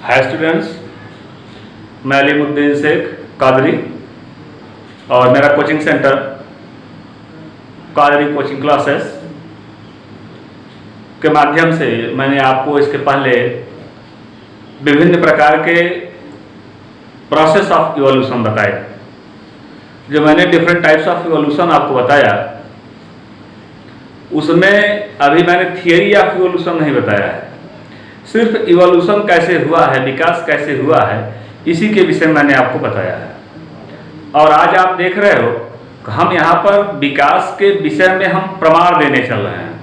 Hi students, मैं अलीमुद्दीन शेख कादरी और मेरा coaching centre Qadri coaching classes के माध्यम से मैंने आपको इसके पहले विभिन्न प्रकार के प्रोसेस ऑफ इवोल्यूशन बताए। जो मैंने डिफरेंट टाइप्स ऑफ इवोल्यूशन आपको बताया, उसमें अभी मैंने थियरी ऑफ इवोल्यूशन नहीं बताया है। सिर्फ इवोल्यूशन कैसे हुआ है, विकास कैसे हुआ है, इसी के विषय में मैंने आपको बताया है। और आज आप देख रहे हो कि हम यहाँ पर विकास के विषय में हम प्रमाण देने चल रहे हैं।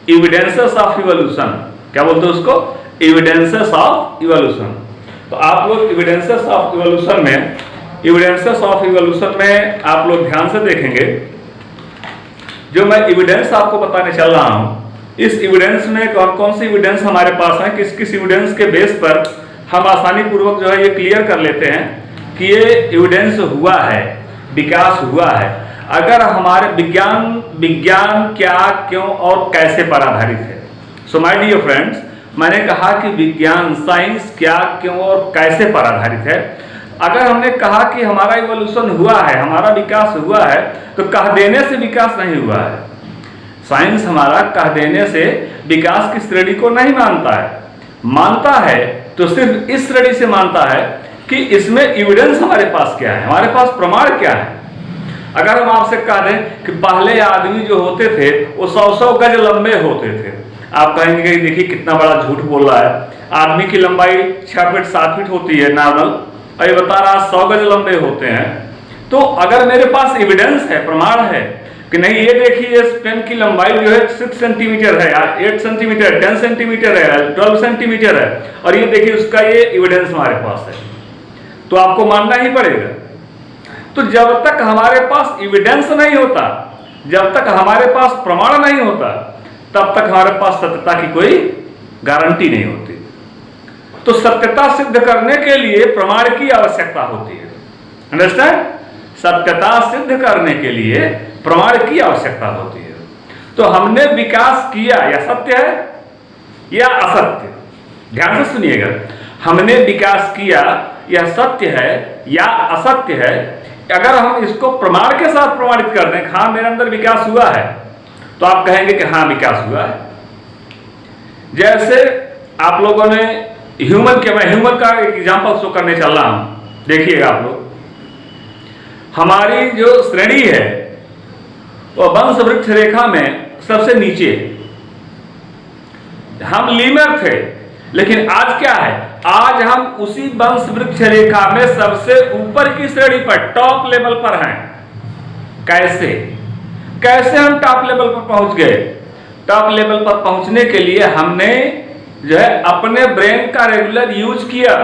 एविडेंसेस ऑफ इवोल्यूशन, क्या बोलते हैं उसको? Evidences of evolution. तो आप लोग एविडेंसेस ऑफ इवोल्यूशन में आप लोग ध्यान से देखेंगे। जो मैं एविडेंस आपको बताने चल रहा हूँ, इस एविडेंस में कौन कौन सी एविडेंस हमारे पास है, किस किस एविडेंस के बेस पर हम आसानी पूर्वक जो है ये क्लियर कर लेते हैं कि ये एविडेंस हुआ है, विकास हुआ है। अगर हमारे विज्ञान क्या, क्यों और कैसे पर आधारित है। सो माय डियर फ्रेंड्स, मैंने कहा कि विज्ञान, साइंस क्या, क्यों और कैसे पर आधारित है। अगर हमने कहा कि हमारा इवोल्यूशन हुआ है, हमारा विकास हुआ है, तो कह देने से विकास नहीं हुआ है। साइंस हमारा कह देने से विकास की श्रेणी को नहीं मानता है तो सिर्फ इस श्रेणी से मानता है कि इसमें एविडेंस हमारे पास क्या है, हमारे पास प्रमाण क्या है। अगर हम आपसे कह दें कि पहले आदमी जो होते थे वो 100 गज लंबे होते थे, आप कहेंगे कि देखिए कितना बड़ा झूठ बोल रहा है। आदमी की लंबाई 6 फीट 7 फीट होती है नॉर्मल, और ये बता रहा 100 गज लंबे होते हैं। तो अगर मेरे पास एविडेंस है, प्रमाण है कि नहीं, ये देखिए इस पेन की लंबाई जो है 6 सेंटीमीटर है, 8 सेंटीमीटर, 10 सेंटीमीटर है, 12 सेंटीमीटर है, और ये देखिए उसका ये एविडेंस हमारे पास है, तो आपको मानना ही पड़ेगा। तो जब तक हमारे पास एविडेंस नहीं होता, जब तक हमारे पास प्रमाण नहीं होता, तब तक हमारे पास सत्यता की कोई गारंटी नहीं होती। तो सत्यता सिद्ध करने के लिए प्रमाण की आवश्यकता होती है। अंडरस्टैंड? सत्यता सिद्ध करने के लिए प्रमाण की आवश्यकता होती है। तो हमने विकास किया, या सत्य है या असत्य? ध्यान से सुनिएगा, हमने विकास किया या सत्य है या असत्य है। अगर हम इसको प्रमाण के साथ प्रमाणित कर दें, हाँ मेरे अंदर विकास हुआ है, तो आप कहेंगे कि हाँ विकास हुआ है। जैसे आप लोगों ने मैं ह्यूमन का एग्जांपल शो करने चल रहा हूं। देखिएगा आप लोग, हमारी जो श्रेणी है वो वंश वृक्ष रेखा में सबसे नीचे हम लीमर थे, लेकिन आज क्या है? आज हम उसी वंश वृक्ष रेखा में सबसे ऊपर की श्रेणी पर, टॉप लेवल पर हैं। कैसे हम टॉप लेवल पर पहुंच गए? टॉप लेवल पर पहुंचने के लिए हमने जो है अपने ब्रेन का रेगुलर यूज किया।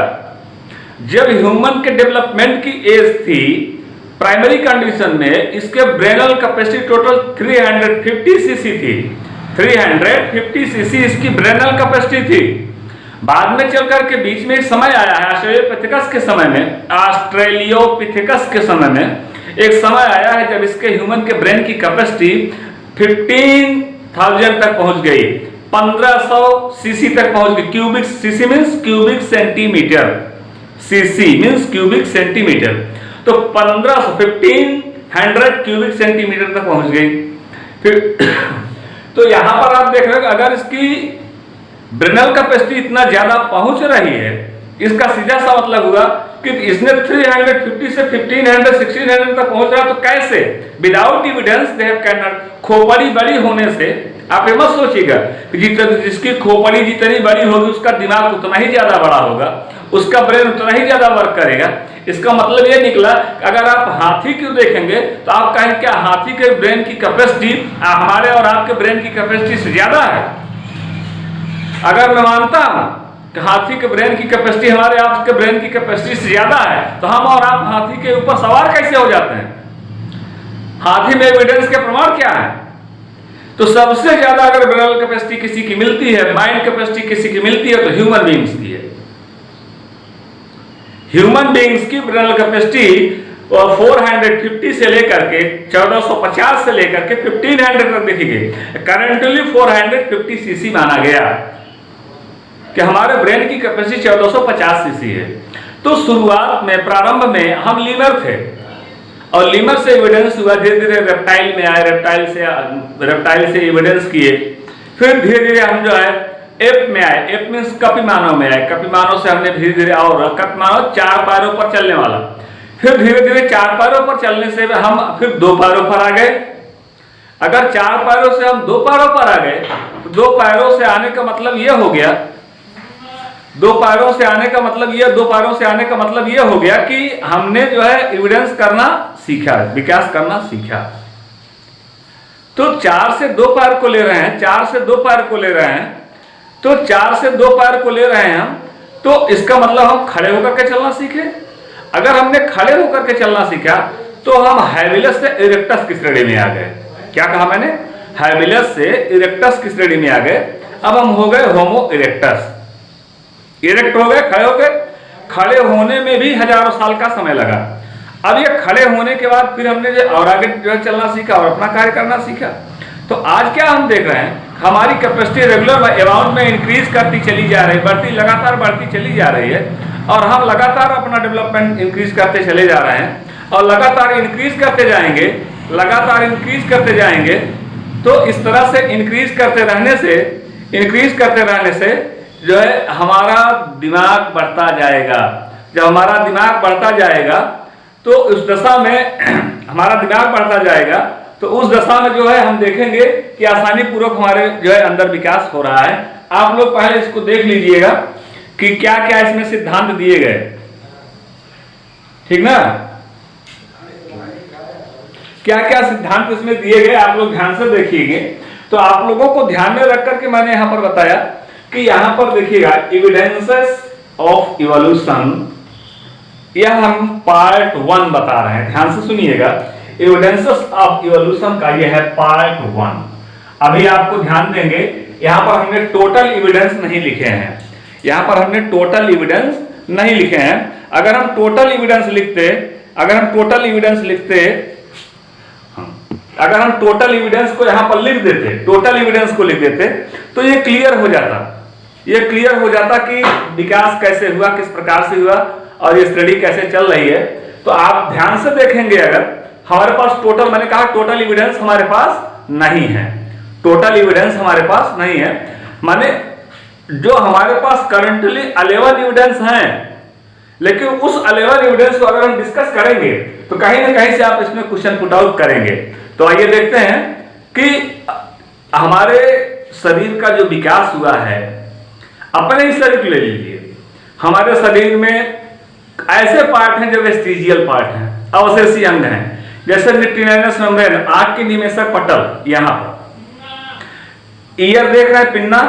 जब ह्यूमन के डेवलपमेंट की एज थी, प्राइमरी कंडीशन में इसके ब्रेनल कैपेसिटी टोटल 350 सीसी थी। 350 सीसी इसकी ब्रेनल कैपेसिटी थी। बाद में चलकर के बीच में एक समय आया है, ऑस्ट्रेलियोपिथेकस के समय में एक समय आया है जब इसके ह्यूमन के ब्रेन की कैपेसिटी 15,000 तक पहुंच गई, 1500 सीसी तक पहुंच गई। Cubic CC means cubic centimetre, CC means cubic centimetre. तो 1500 क्यूबिक सेंटीमीटर तक पहुंच गई। फिर तो यहां पर आप देख रहे हो, अगर इसकी ब्रेनल कैपेसिटी इतना ज्यादा पहुंच रही है, इसका सीधा सा मतलब हुआ कि इसने 350 से 1500 1600 तक पहुंच रहा। तो कैसे? Without evidence they have can not. खोपड़ी बड़ी होने से आप ये मत सोचिएगा कि जिसकी खोपड़ी जितनी बड़ी होगी उसका दिमाग उतना ही ज्यादा बड़ा होगा, उसका ब्रेन उतना ही ज्यादा वर्क करेगा। इसका मतलब ये निकला, अगर आप हाथी को देखेंगे तो आप कहेंगे क्या हाथी के ब्रेन की कैपेसिटी हमारे और आपके ब्रेन की कैपेसिटी से ज्यादा है? अगर मैं मानता हूं कि हाथी के ब्रेन की कैपेसिटी हमारे आपके ब्रेन की कैपेसिटी से ज्यादा है, तो हम और आप हाथी के ऊपर सवार कैसे हो जाते हैं? हाथी में एविडेंस के प्रमाण क्या है? तो सबसे ज्यादा अगर ब्रेनल कैपेसिटी किसी की मिलती है, माइंड कैपेसिटी किसी की मिलती है, तो ह्यूमन बीइंग्स की है। ह्यूमन बीइंग्स की ब्रेनल कैपेसिटी 450 से लेकर के 1450 से लेकर के 1500 तक देखी गई। करंटली 450 सीसी माना गया कि हमारे ब्रेन की कैपेसिटी 1450 सीसी है। तो शुरुआत में, प्रारंभ में हम लीमर थे और लीमर से एविडेंस हुआ, धीरे धीरे रेप्टाइल में आए, रेप्टाइल से एविडेंस किए, फिर धीरे धीरे हम जो है एप में आए, एप मीन्स कपिमानव में आए, कपिमानव से हमने धीरे धीरे, और कपिमानव 4 पैरों पर चलने वाला, फिर धीरे धीरे 4 पैरों पर चलने से हम फिर 2 पैरों पर आ गए। अगर 4 पैरों से हम 2 पैरों पर आ गए तो 2 पैरों से आने का मतलब यह हो गया, 2 पैरों से आने का मतलब यह हो गया कि हमने जो है एविडेंस करना सीखा, विकास करना सीखा। तो 4 से 2 पैर को ले रहे हैं, 4 से 2 पैर को ले रहे हैं, तो 4 से 2 पैर को ले रहे हैं हम, तो इसका मतलब हम खड़े होकर के चलना सीखे। अगर हमने खड़े होकर के चलना सीखा तो हम हैबिलस से इरेक्टस की श्रेणी में आ गए। क्या कहा मैंने? हैबिलस से इरेक्टस की श्रेणी में आ गए। अब हम हो गए होमो इरेक्टस, इरेक्ट हो गए, खड़े हो गए। खड़े होने में भी हजारों साल का समय लगा। अब ये खड़े होने के बाद फिर हमने जो और आगे जो है चलना सीखा और अपना कार्य करना सीखा। तो आज क्या हम देख रहे हैं, हमारी कैपेसिटी रेगुलर अमाउंट में इंक्रीज करती चली जा रही है, लगातार बढ़ती चली जा रही है, और हम लगातार अपना डेवलपमेंट इंक्रीज करते चले जा रहे हैं और लगातार इंक्रीज करते जाएंगे। तो इस तरह से इंक्रीज करते रहने से जो है हमारा दिमाग बढ़ता जाएगा। जब हमारा दिमाग बढ़ता जाएगा तो उस दशा में हमारा दिमाग बढ़ता जाएगा, तो उस दशा में जो है हम देखेंगे कि आसानी पूर्वक हमारे जो है अंदर विकास हो रहा है। आप लोग पहले इसको देख लीजिएगा कि क्या क्या इसमें सिद्धांत दिए गए, ठीक ना? क्या क्या सिद्धांत इसमें दिए गए आप लोग ध्यान से देखिएगा। तो आप लोगों को ध्यान में रख करके मैंने यहां पर बताया कि यहां पर देखिएगा एविडेंसेस ऑफ इवोल्यूशन, यह हम पार्ट 1 बता रहे हैं, ध्यान से सुनिएगा। एविडेंसेस ऑफ इवोल्यूशन का यह है पार्ट 1। अभी आपको ध्यान देंगे, यहां पर हमने टोटल एविडेंस नहीं लिखे हैं, यहां पर हमने टोटल एविडेंस नहीं लिखे हैं। अगर हम टोटल एविडेंस लिखते, अगर हम टोटल एविडेंस को यहां पर लिख देते, टोटल एविडेंस को लिख देते, तो ये क्लियर हो जाता कि विकास कैसे हुआ, किस प्रकार से हुआ और ये स्टडी कैसे चल रही है। तो आप ध्यान से देखेंगे, अगर हमारे पास टोटल, मैंने कहा टोटल एविडेंस हमारे पास नहीं है, टोटल एविडेंस हमारे पास नहीं है, माने जो हमारे पास करंटली 11 एविडेंस हैं, लेकिन उस 11 एविडेंस को अगर हम डिस्कस करेंगे तो कहीं ना कहीं से आप इसमें क्वेश्चन पुट आउट करेंगे। तो आइए देखते हैं कि हमारे शरीर का जो विकास हुआ है, अपने ही शरीर ले लीजिए, हमारे शरीर में ऐसे पार्ट हैं जो वेस्टिजियल पार्ट हैं, अवशेषी अंग हैं, जैसे निटिनाइनस मेम्ब्रेन, आंख की निमेषक पटल, यहां पर ईयर देख रहे हैं, पिन्ना,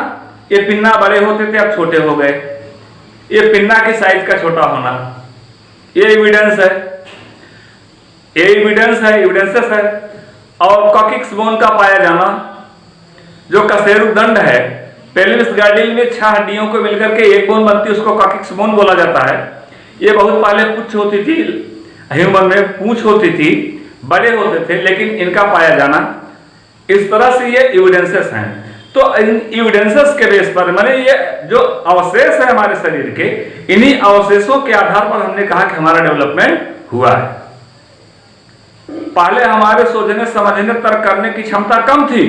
ये पिन्ना बड़े होते थे अब छोटे हो गए, ये पिन्ना के साइज का छोटा होना, ये एविडेंस है, ये एविडेंसेस है। और कॉकिक्स बोन का पाया जाना, जो कशेरुदंड है, पेल्विस गार्डिल में 6 हड्डियों को मिलकर के एक बोन बनती है, उसको कॉकिक्स बोन बोला जाता है। ये बहुत पहले पूंछ होती थी, ह्यूमन में पूंछ होती थी, बड़े होते थे, लेकिन इनका पाया जाना, इस तरह से ये एविडेंसेस हैं। तो इन एविडेंसेस के बेस पर, माने ये जो अवशेष है हमारे शरीर के, इन्हीं अवशेषों के आधार पर हमने कहा कि हमारा डेवलपमेंट हुआ है। पहले हमारे सोचने समझने तर्क करने की क्षमता कम थी,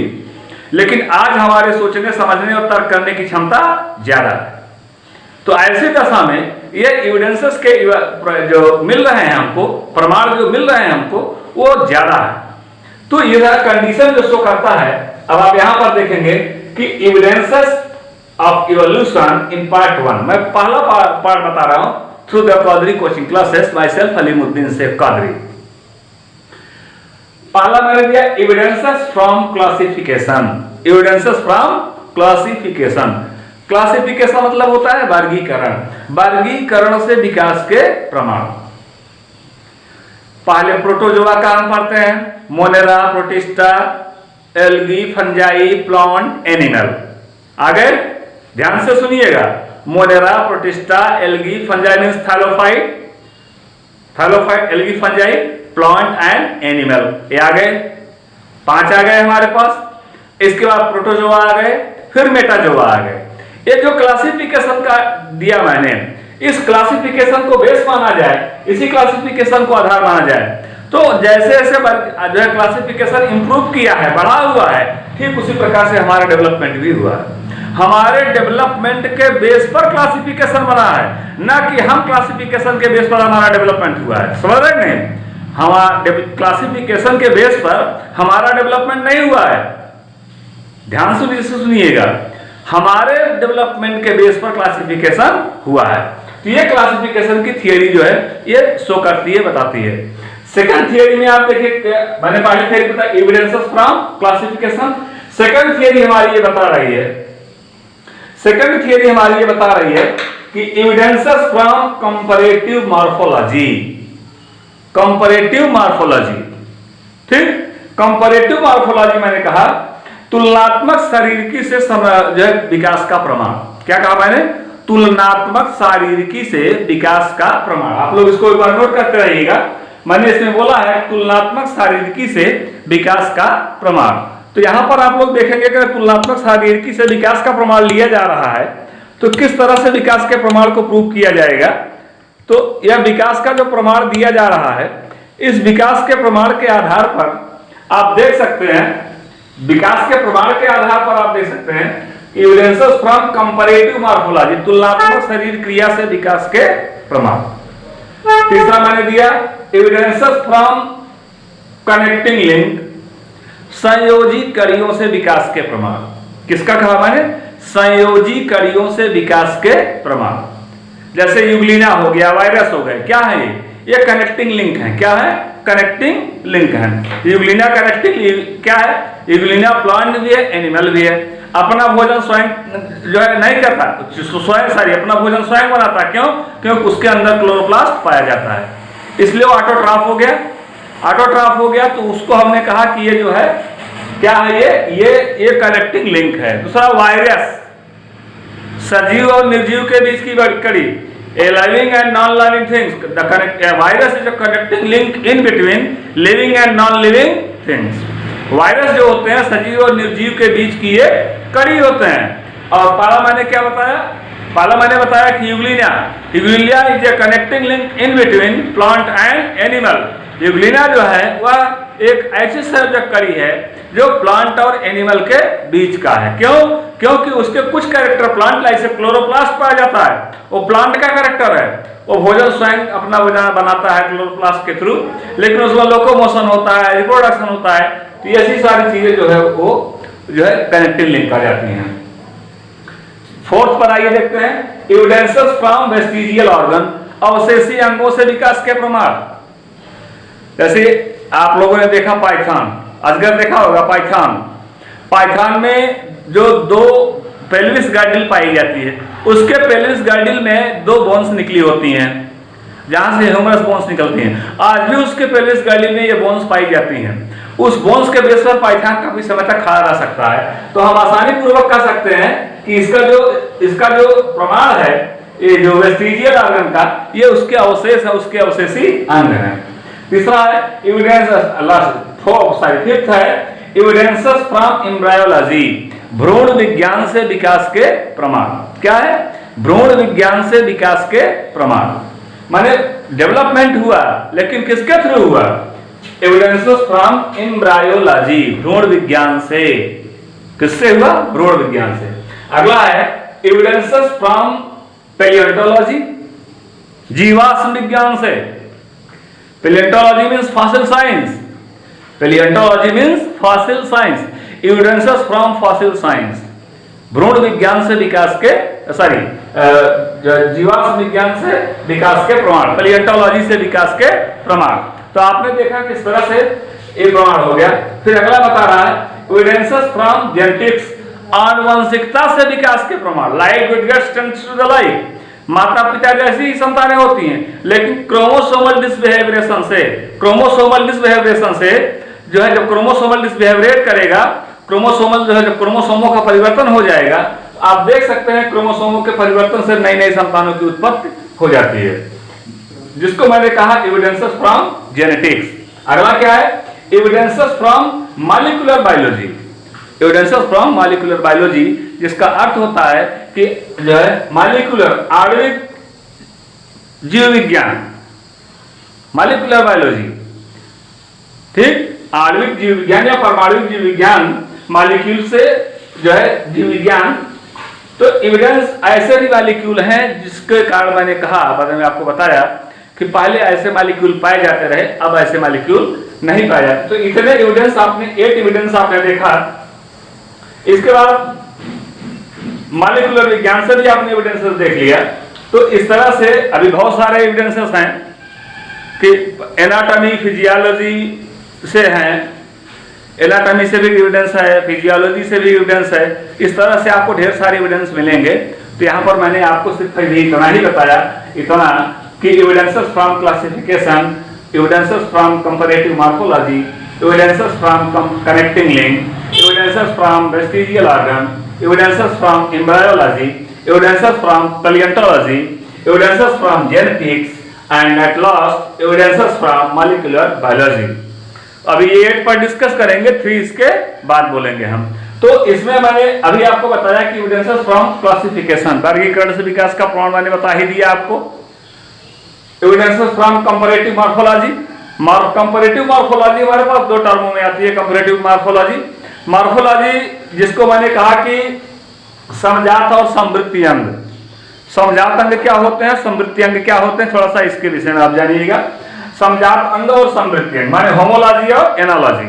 लेकिन आज हमारे सोचने समझने और तर्क करने की क्षमता ज्यादा है। तो ऐसी दशा में ये एविडेंसेस के जो मिल रहे हैं हमको, प्रमाण जो मिल रहे हैं हमको, वो ज्यादा है। तो यह कंडीशन जो शो करता है, अब आप यहां पर देखेंगे कि evidences of evolution in part 1, मैं पहला पार्ट बता रहा हूं through the Qadri coaching classes, myself Alimuddin Shaikh Qadri. पहला मैंने दिया evidences from classification, evidences from classification. Classification मतलब होता है वर्गीकरण, वर्गीकरण से विकास के प्रमाण। पहले प्रोटोजोआ का हम पढ़ते हैं, Monera, Protista, algae, fungi, plant, animal. आगे ध्यान से सुनिएगा, Monera, Protista, algae, fungi means thallophyte, algae, fungi, plant and animal. ये आ गए, 5 आ गए हमारे पास। इसके बाद प्रोटोजोआ आ गए, फिर मेटाजोआ आ गए। ये जो क्लासिफिकेशन का दिया मैंने, इस क्लासिफिकेशन को बेस माना जाए, इसी क्लासिफिकेशन को आधार माना जाए, तो जैसे जैसे जो है क्लासिफिकेशन इंप्रूव किया है, बढ़ा हुआ है, ठीक उसी प्रकार से हमारा डेवलपमेंट भी हुआ है। हमारे डेवलपमेंट के बेस पर क्लासिफिकेशन बना है, ना कि हम क्लासिफिकेशन के बेस पर हमारा डेवलपमेंट हुआ है। समझ रहे नहीं? हमारा क्लासिफिकेशन के बेस पर हमारा डेवलपमेंट नहीं हुआ है। ध्यान से सुनिएगा, हमारे डेवलपमेंट के बेस पर क्लासिफिकेशन हुआ है। तो ये क्लासिफिकेशन की थियरी जो है ये शो करती है, बताती है। सेकंड थियरी में आप देखिए, मैंने पहली थियरी बताया evidences from classification. Second theory हमारी ये बता रही है, सेकंड थियरी हमारी ये बता रही है कि evidences from comparative morphology. Comparative morphology, ठीक, कंपैरेटिव मॉर्फोलॉजी मैंने कहा तुलनात्मक शारीरिकी से जो है विकास का प्रमाण। क्या कहा मैंने? तुलनात्मक शारीरिकी से विकास का प्रमाण। आप लोग इसको एक बार नोट करते रहिएगा। मैंने इसमें बोला है तुलनात्मक शारीरिकी से विकास का प्रमाण। तो यहां पर आप लोग देखेंगे कि तुलनात्मक शारीरिकी से विकास का प्रमाण लिया जा रहा है, तो किस तरह से विकास के प्रमाण को प्रूव किया जाएगा। तो यह विकास का जो प्रमाण दिया जा रहा है, इस विकास के प्रमाण के आधार पर आप देख सकते हैं, विकास के प्रमाण के आधार पर आप देख सकते हैं एविडेंसेस फ्रॉम कंपैरेटिव मॉर्फोलॉजी, तुलनात्मक शरीर क्रिया से विकास के प्रमाण। तीसरा मैंने दिया एविडेंसेस फ्रॉम कनेक्टिंग लिंक, संयोजी कड़ियों से विकास के प्रमाण। किसका कहा मैंने? संयोजी कड़ियों से विकास के प्रमाण। जैसे यूग्लिना हो गया, वायरस हो गए, क्या है ये कनेक्टिंग लिंक है। क्या है? कनेक्टिंग लिंक है। यूग्लिना कनेक्टिंग क्या है? यूग्लिना प्लांट भी है, एनिमल भी है। अपना भोजन स्वयं जो है नहीं करता, स्वयं अपना भोजन स्वयं बनाता। क्यों? क्योंकि उसके अंदर क्लोरोप्लास्ट पाया जाता है, इसलिए वो ऑटोट्रॉफ हो गया। ऑटोट्रॉफ हो गया तो उसको हमने कहा कि ये जो है क्या है, ये कनेक्टिंग लिंक है। दूसरा वायरस, सजीव और निर्जीव के बीच की कड़ी, a living and non living things. The connect virus is a connecting link in between living and non living things. Virus जो होते हैं सजीव और निर्जीव के बीच की ये कड़ी होते हैं। और पहला मैंने क्या बताया? पहला मैंने बताया कि Euglena is a connecting link in between plant and animal. Euglena जो है वह एक ऐसी संयोजक कड़ी है जो प्लांट और एनिमल के बीच का है। क्यों? क्योंकि उसके कुछ कैरेक्टर प्लांट लाइक से क्लोरोप्लास्ट पाया जाता है, वो प्लांट का कैरेक्टर है। वो भोजन स्वयं अपना भोजन बनाता है क्लोरोप्लास्ट के थ्रू, लेकिन उसमें लोकोमोशन होता है, रिप्रोडक्शन होता है। तो ऐसी सारी चीजें जो है वो जो है कनेक्टिंग लिंक आ जाती हैं। फोर्थ पर आइए देखते हैं एविडेंसेस फ्रॉम वेस्टिजियल ऑर्गन, अवशेषी अंगों से विकास के प्रमाण। जैसे आप लोगों ने देखा पाइथन, अजगर देखा होगा पाइथन। पाइथन में जो दो पेल्विस गार्डिल पाई जाती है, उसके पेल्विस गार्डिल में दो बोन्स निकली होती हैं, जहां से ह्यूमरस बोन्स निकलती हैं। आज भी उसके पेल्विस गार्डिल में ये बोन्स पाई जाती हैं। उस बोन्स के बेस पर पाइथन काफी समय तक खड़ा रह सकता है। तो हम आसानी पूर्वक कह सकते हैं कि इसका जो प्रमाण है, ये जो वेस्टिजियल ऑर्गन का, ये उसके अवशेष है, उसके अवशेषी अंग है। तीसरा है एविडेंस, फिफ्थ है एविडेंसेस फ्रॉम एम्ब्रायोलॉजी, भ्रूण विज्ञान से विकास के प्रमाण। क्या है? भ्रूण विज्ञान से विकास के प्रमाण। माने डेवलपमेंट हुआ, लेकिन किसके थ्रू हुआ? एविडेंसेस फ्रॉम एम्ब्रायोलॉजी, भ्रूण विज्ञान से। किससे हुआ? भ्रूण विज्ञान से। अगला है एविडेंसेस फ्रॉम पैलियोंटोलॉजी, जीवाश्म विज्ञान से। Palaeontology means fossil science, palaeontology means fossil science, evidences from fossil science. भ्रूण विज्ञान से विकास के जीवाश्म विज्ञान से विकास के प्रमाण, पैलियोंटोलॉजी से विकास के प्रमाण। तो आपने देखा किस तरह से ये प्रमाण हो गया। फिर अगला बता रहा है एविडेंसेस फ्रॉम जेनेटिक्स, आनुवंशिकता से विकास के प्रमाण। Like it gets tends to the like, माता पिता जैसी ही संतानें होती हैं, लेकिन क्रोमोसोमल डिसबिहेवियरेशन से, क्रोमोसोमल डिसबिहेवियरेशन से जो है, जब क्रोमोसोमल डिसबिहेवियरेट करेगा, क्रोमोसोमल जो है जब क्रोमोसोमों का परिवर्तन हो जाएगा, आप देख सकते हैं क्रोमोसोमों के परिवर्तन से नई नई संतानों की उत्पत्ति हो जाती है, जिसको मैंने कहा एविडेंसेस फ्रॉम जेनेटिक्स। अगला क्या है? Evidences from molecular biology. Evidences from molecular biology जिसका अर्थ होता है कि जो है मॉलिक्यूलर आणविक जीव विज्ञान, मॉलिक्यूलर बायोलॉजी, ठीक, आणविक जीव विज्ञान या परमाणु जीव विज्ञान, मॉलिक्यूल से जो है जीव विज्ञान। तो एविडेंस ऐसे भी मॉलिक्यूल हैं जिसके कारण मैंने कहा, बाद में आपको बताया कि पहले ऐसे मॉलिक्यूल पाए जाते रहे, अब ऐसे मॉलिक्यूल नहीं पाए जाते। तो इतने एविडेंस आपने 8 एविडेंस आपने देखा। इसके बाद मॉलिक्यूलर विज्ञान से भी आपने एविडेंसेस देख लिया। तो इस तरह से अभी बहुत सारे एविडेंसेस हैं कि एनाटॉमी फिजियोलॉजी से हैं, एनाटॉमी से भी एविडेंस है, फिजियोलॉजी से भी एविडेंस है। इस तरह से आपको ढेर सारे एविडेंस मिलेंगे। तो यहाँ पर मैंने आपको सिर्फ इतना ही बताया, इतना कि evidences from classification, evidences from comparative morphology, evidences from connecting link, evidences from vestigial organ, evidences from embryology, evidences from palaeontology, evidences from genetics and at last evidences from molecular biology. अभी ये 8 पर discuss करेंगे, 3 इसके बाद बोलेंगे हम। तो इसमें मैंने अभी आपको बताया कि एविडेंसेस फ्रॉम क्लासिफिकेशन, वर्गीकरण से विकास का प्रमाण मैंने बता ही दिया आपको। Evidences from comparative morphology, comparative morphology हमारे पास 2 टर्मों में आती है। कंपैरेटिव मॉर्फोलॉजी, मॉर्फोलॉजी जिसको मैंने कहा कि समजात और समवृत्ति अंग। समजात अंग क्या होते हैं, समवृत्ति अंग क्या होते हैं, थोड़ा सा इसके विषय में आप जानिएगा। समजात अंग और समवृत्ति अंग माने होमोलॉजी और एनालॉजी।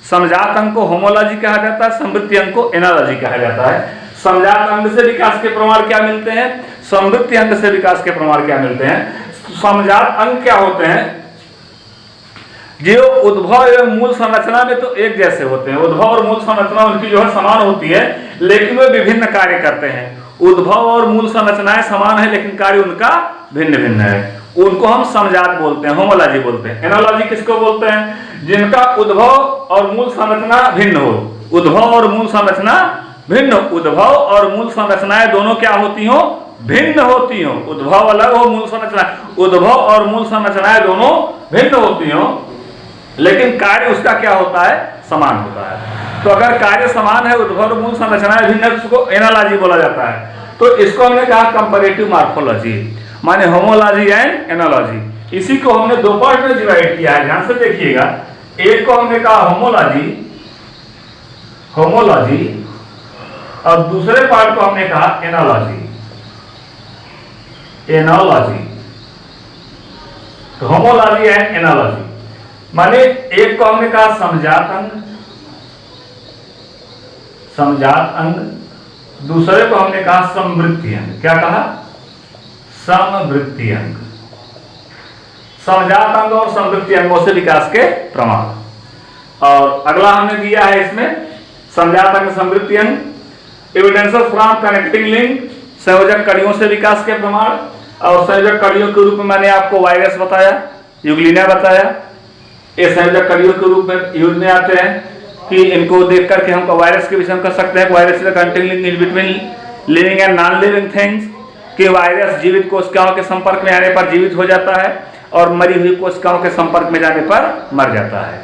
समजात अंग को होमोलॉजी कहा जाता है, समवृत्ति अंग को एनालॉजी कहा जाता है। समजात अंग से विकास के प्रमाण क्या मिलते हैं, समवृत्ति अंग से विकास के प्रमाण क्या मिलते हैं। समजात अंग क्या होते हैं, जो उद्भव एवं मूल संरचना में तो एक जैसे होते हैं। उद्भव और मूल संरचना उनकी जो है समान होती है, लेकिन वे विभिन्न कार्य करते हैं। उद्भव और मूल संरचनाएं समान है, लेकिन कार्य उनका भिन्न भिन्न है। उनको हम समजात बोलते हैं, होमोलॉजी बोलते हैं। एनालॉजी किसको बोलते हैं, जिनका उद्भव और मूल संरचना भिन्न हो। उद्भव और मूल संरचना भिन्न, उद्भव और मूल संरचनाएं दोनों क्या होती हो, भिन्न होती हो। उद्भव अलग हो, मूल संरचना, उद्भव और मूल संरचनाएं दोनों भिन्न होती हो, लेकिन कार्य उसका क्या होता है, समान होता है। तो अगर कार्य समान है, उद्भव और मूल संरचनाएं भिन्न है, उसको एनालॉजी बोला जाता है। तो इसको हमने कहा कंपैरेटिव मॉर्फोलॉजी, माने होमोलॉजी एंड एनालॉजी। इसी को हमने 2 पार्ट में डिवाइड किया है, ध्यान से देखिएगा। एक को हमने कहा होमोलॉजी, होमोलॉजी, और दूसरे पार्ट को हमने कहा एनालॉजी, एनालॉजी। तो होमोलॉजी एंड एनालॉजी माने एक को हमने कहा समजात अंग, समजात अंग, दूसरे को हमने कहा समवृत्ति अंग। क्या कहा, समवृत्ति अंग। समजात अंग और समवृत्ति अंगों से विकास के प्रमाण। और अगला हमने दिया है इसमें समजात अंग, समवृत्ति अंग, एविडेंसेस फ्रॉम कनेक्टिंग लिंक, संयोजक कड़ियों से विकास के प्रमाण। और संयोजक कड़ियों के रूप में मैंने आपको वायरस बताया, यूग्लिना बताया। ये संयोजक कड़ियों के रूप में यूज में आते हैं कि इनको देख करके हम वायरस के विषय में कर सकते हैं। Virus is the connecting link in between living and non living things, कि वायरस जीवित कोशिकाओं के संपर्क में आने पर जीवित हो जाता है और मरी हुई कोशिकाओं के संपर्क में जाने पर मर जाता है।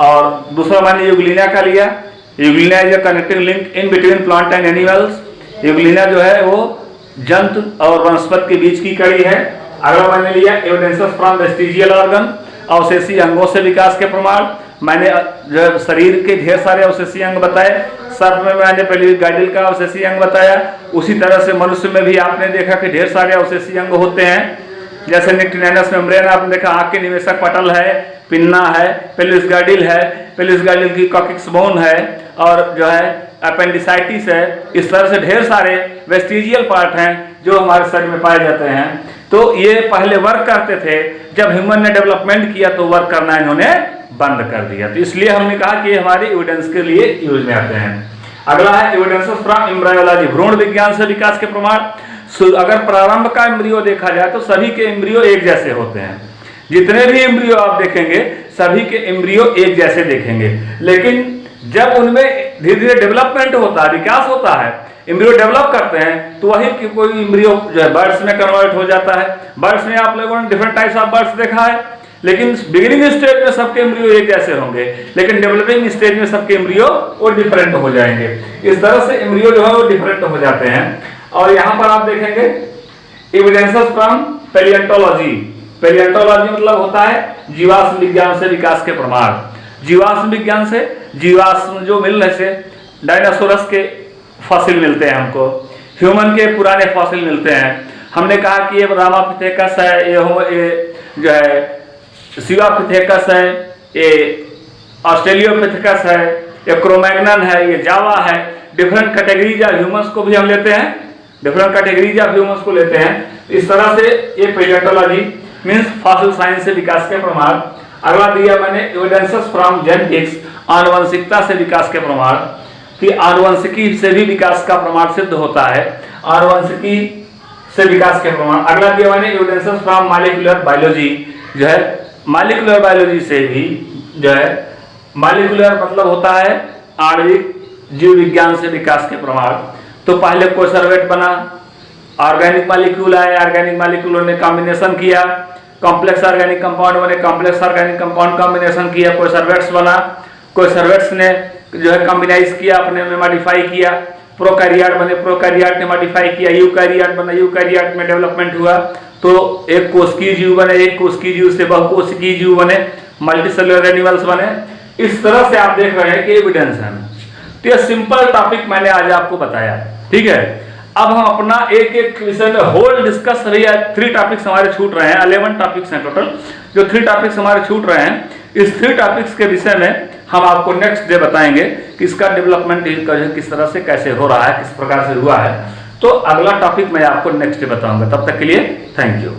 और दूसरा मैंने यूग्लिना का लिया। Euglena is a connecting link in between plant and animals. Euglena जो है वो जंतु और वनस्पति के बीच की कड़ी है। अगला मैंने लिया एविडेंसेस फ्रॉम वेस्टिजियल ऑर्गन, अवशेषी अंगों से विकास के प्रमाण। मैंने जो शरीर के ढेर सारे अवशेषी अंग बताए। सर्प में मैंने पहले गाइडल का अवशेषी अंग बताया। उसी तरह से मनुष्य में भी आपने देखा कि ढेर सारे अवशेषी अंग होते हैं, जैसे निक्टिनेनस मेम्ब्रेन आपने देखा, आंख के निवेशक पटल है, पिन्ना है, पेलिस गाइडल है, पेलिस गाइडल की कॉक्सिक्स बोन है, और जो है अपेंडिसाइटिस है। इस तरह से ढेर सारे वेस्टिजियल पार्ट हैं जो हमारे शरीर में पाए जाते हैं। तो ये पहले वर्क करते थे, जब ह्यूमन ने डेवलपमेंट किया तो वर्क करना इन्होंने बंद कर दिया। तो इसलिए हमने कहा कि हमारे एविडेंस के लिए यूज में आते हैं। अगला है एविडेंसेस फ्रॉम एम्ब्रायोलॉजी, भ्रूण विज्ञान से विकास के प्रमाण। अगर प्रारंभ का एम्ब्रियो देखा जाए तो सभी के एम्ब्रियो एक जैसे होते हैं। जितने भी एम्ब्रियो आप देखेंगे सभी के एम्ब्रियो एक जैसे देखेंगे, लेकिन जब उनमें धीरे धीरे डेवलपमेंट होता है, विकास होता है, एम्ब्रियो डेवलप करते हैं, तो वही कि कोई एम्ब्रियो जो है बर्ड्स में कन्वर्ट हो जाता है। बर्ड्स में आप लोगों ने डिफरेंट टाइप्स ऑफ बर्ड्स देखा है, लेकिन बिगिनिंग स्टेज में सबके एम्ब्रियो एक जैसे होंगे, लेकिन डेवलपिंग स्टेज में सबके एम्ब्रियो वो डिफरेंट हो जाएंगे। इस तरह से एम्ब्रियो जो है वो डिफरेंट हो जाते हैं। और यहाँ पर आप देखेंगे एविडेंसेस फ्रॉम पैलियोंटोलॉजी। पैलियोंटोलॉजी मतलब होता है जीवाश्म विज्ञान से विकास के प्रमाण। जीवाश्म विज्ञान से जीवाश्म जो मिल रहे से डायनासोरस के फॉसिल मिलते हैं हमको, ह्यूमन के पुराने फॉसिल मिलते हैं। हमने कहा कि ये रामापिथेकस है, ये जो है सिवापिथेकस है, ये ऑस्ट्रेलियोपिथेकस है, ये क्रोमैग्नन है, ये जावा है। डिफरेंट कैटेगरीज ऑफ ह्यूमंस को भी हम लेते हैं, डिफरेंट कैटेगरीज ऑफ ह्यूमंस को लेते हैं। इस तरह से ये पैलियोंटोलॉजी मीन्स फॉसिल साइंस से विकास के प्रमाण। अगला दिया मैंने एविडेंसेस फ्रॉम जेनेटिक्स, आनुवंशिकता से विकास के प्रमाण, कि आनुवंशिकी से भी विकास का प्रमाण सिद्ध होता है, आनुवंशिकी से विकास के प्रमाण। अगला दिया मैंने एविडेंसेस फ्रॉम मॉलिक्यूलर बायोलॉजी, जो है मॉलिक्यूलर बायोलॉजी से भी जो है, मॉलिक्यूलर मतलब होता है आणविक जीव विज्ञान से विकास के प्रमाण। तो पहले कोसर्वेट बना, ऑर्गेनिक मॉलिक्यूल आए, ऑर्गेनिक मॉलिक्यूलों ने कॉम्बिनेशन किया, कॉम्प्लेक्स ऑर्गेनिक कंपाउंड बने, कॉम्प्लेक्स ऑर्गेनिक कंपाउंड कॉम्बिनेशन किया, कोसर्वेट्स बना, कोसर्वेट्स ने जो है कॉम्बिनाइज किया, अपने में मॉडिफाई किया, प्रोकैरियोट बने, प्रोकैरियोट ने मॉडिफाई किया, यूकैरियोट बना, यूकैरियोट में डेवलपमेंट हुआ, तो एक कोशिकीय जीव बने, एक कोशिकीय जीव से बहुकोशिकीय जीव बने, मल्टीसेलुलर एनिमल्स बने। इस तरह से आप देख रहे हैं कि एविडेंस है। तो ये सिंपल टॉपिक मैंने आज आपको बताया, ठीक है। अब हम अपना एक एक विषय में होल डिस्कस रही। 3 टॉपिक्स हमारे छूट रहे हैं, 11 टॉपिक्स हैं टोटल। जो 3 टॉपिक्स हमारे छूट रहे हैं, इस 3 टॉपिक्स के विषय में हम आपको नेक्स्ट डे बताएंगे कि इसका डेवलपमेंट किस तरह से कैसे हो रहा है, किस प्रकार से हुआ है। तो अगला टॉपिक मैं आपको नेक्स्ट डे बताऊंगा। तब तक के लिए थैंक यू।